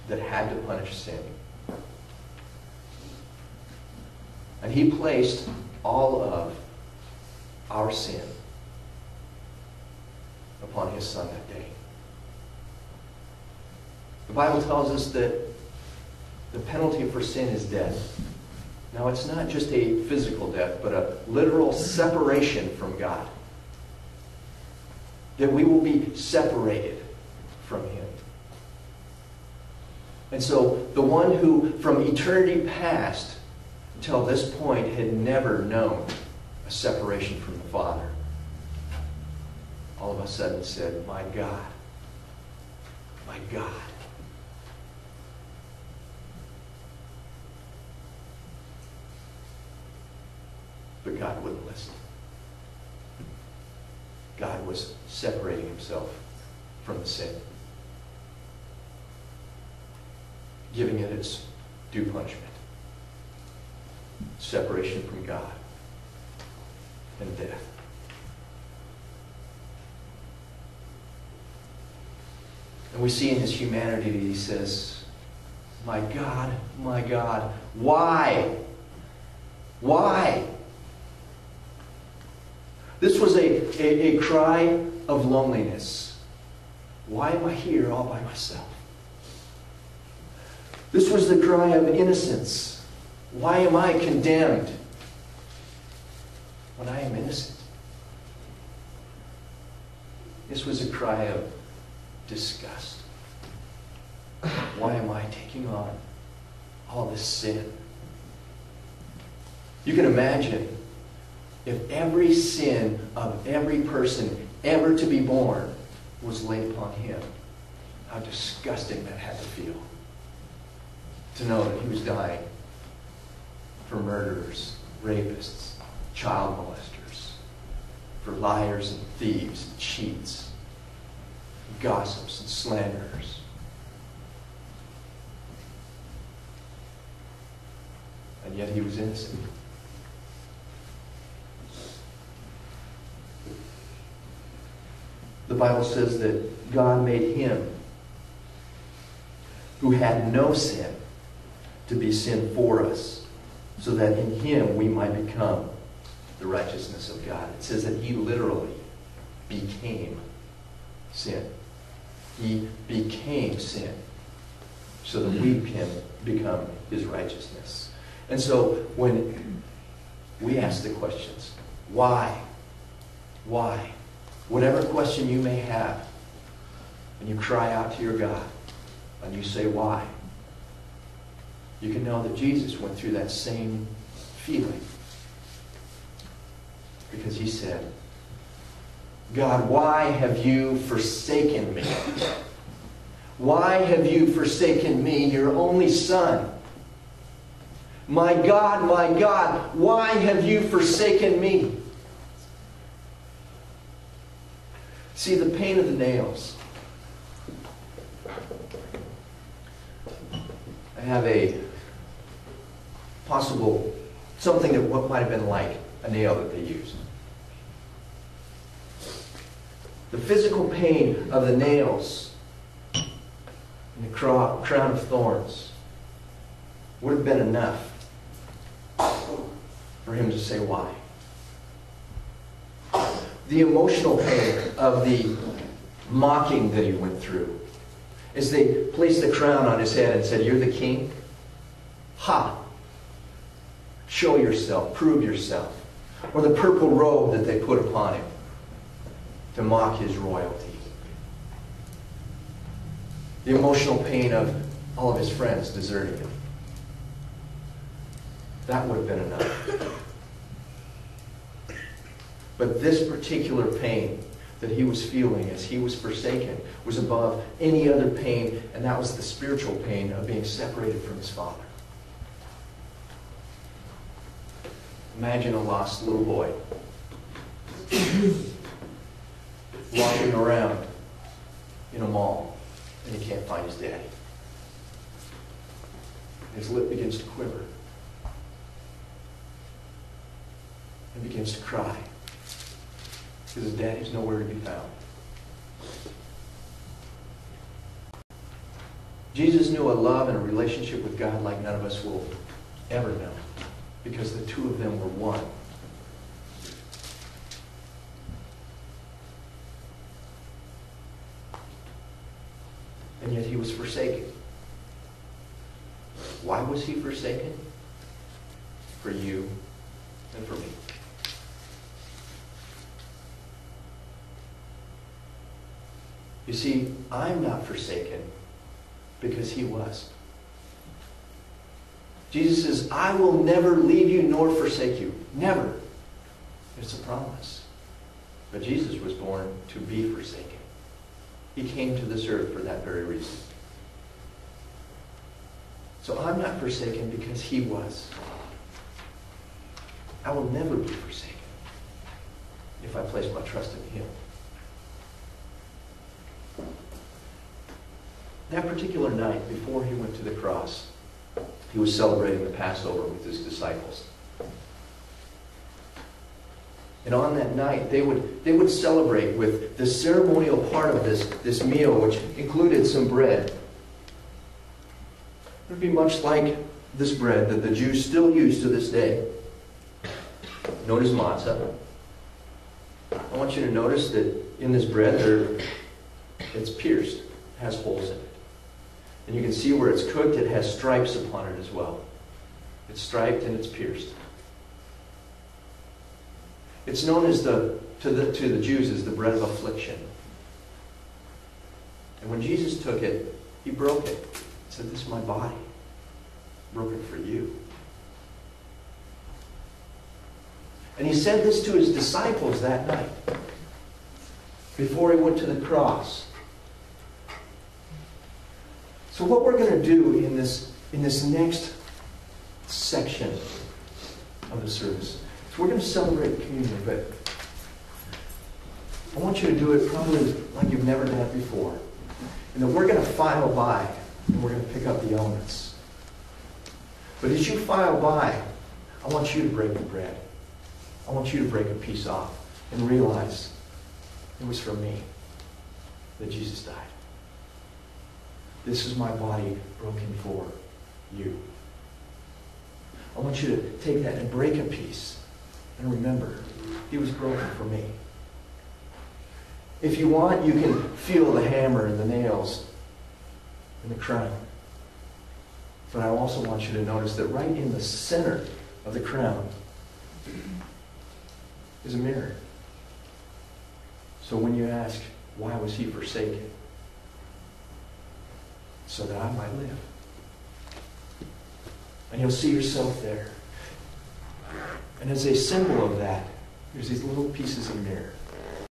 that had to punish sin. And he placed all of our sin upon his Son that day. The Bible tells us that the penalty for sin is death. Now, it's not just a physical death, but a literal separation from God. That we will be separated from him. And so, the one who from eternity past until this point had never known a separation from the Father, all of a sudden said, my God, my God. But God wouldn't listen. God was separating himself from the sin, giving it its due punishment. Separation from God and death. And we see in his humanity that he says, my God, why? Why? This was a cry of loneliness. Why am I here all by myself? This was the cry of innocence. Why am I condemned when I am innocent? This was a cry of disgust. Why am I taking on all this sin? You can imagine if every sin of every person ever to be born was laid upon him, how disgusting that had to feel. To know that he was dying for murderers, rapists, child molesters, for liars and thieves and cheats, gossips and slanderers. And yet he was innocent. The Bible says that God made him who had no sin to be sin for us, so that in him we might become the righteousness of God. It says that he literally became sin. He became sin so that we can become his righteousness. And so when we ask the questions, why? Why? Whatever question you may have, and you cry out to your God, and you say, why? You can know that Jesus went through that same feeling. Because he said, God, why have you forsaken me? Why have you forsaken me, your only Son? My God, why have you forsaken me? See, the pain of the nails. I have a possible, something that what might have been like a nail that they used. The physical pain of the nails and the crown of thorns would have been enough for him to say why. The emotional pain of the mocking that he went through, as they placed the crown on his head and said, you're the king? Ha! Show yourself, prove yourself. Or the purple robe that they put upon him to mock his royalty. The emotional pain of all of his friends deserting him. That would have been enough. But this particular pain that he was feeling as he was forsaken was above any other pain, and that was the spiritual pain of being separated from his Father. Imagine a lost little boy walking around in a mall and he can't find his daddy. His lip begins to quiver and begins to cry because his daddy's nowhere to be found. Jesus knew a love and a relationship with God like none of us will ever know, because the two of them were one. And yet he was forsaken. Why was he forsaken? For you and for me. You see, I'm not forsaken because he was. Jesus says, I will never leave you nor forsake you. Never. It's a promise. But Jesus was born to be forsaken. He came to this earth for that very reason. So I'm not forsaken because he was. I will never be forsaken if I place my trust in him. That particular night, before he went to the cross, he was celebrating the Passover with his disciples. And on that night, they would celebrate with the ceremonial part of this meal, which included some bread. It would be much like this bread that the Jews still use to this day, known as matzah. I want you to notice that in this bread, it's pierced, it has holes in it. And you can see where it's cooked, it has stripes upon it as well. It's striped and it's pierced. It's known as to the Jews as the bread of affliction. And when Jesus took it, he broke it. He said, this is my body, broken for you. And he said this to his disciples that night, before he went to the cross. So what we're going to do in this next section of the service, so we're going to celebrate communion, but I want you to do it probably like you've never done it before. And then we're going to file by, and we're going to pick up the elements. But as you file by, I want you to break the bread. I want you to break a piece off and realize it was for me that Jesus died. This is my body broken for you. I want you to take that and break a piece and remember, he was broken for me. If you want, you can feel the hammer and the nails and the crown. But I also want you to notice that right in the center of the crown is a mirror. So when you ask, why was he forsaken? So that I might live. And you'll see yourself there. And as a symbol of that, there's these little pieces of mirror.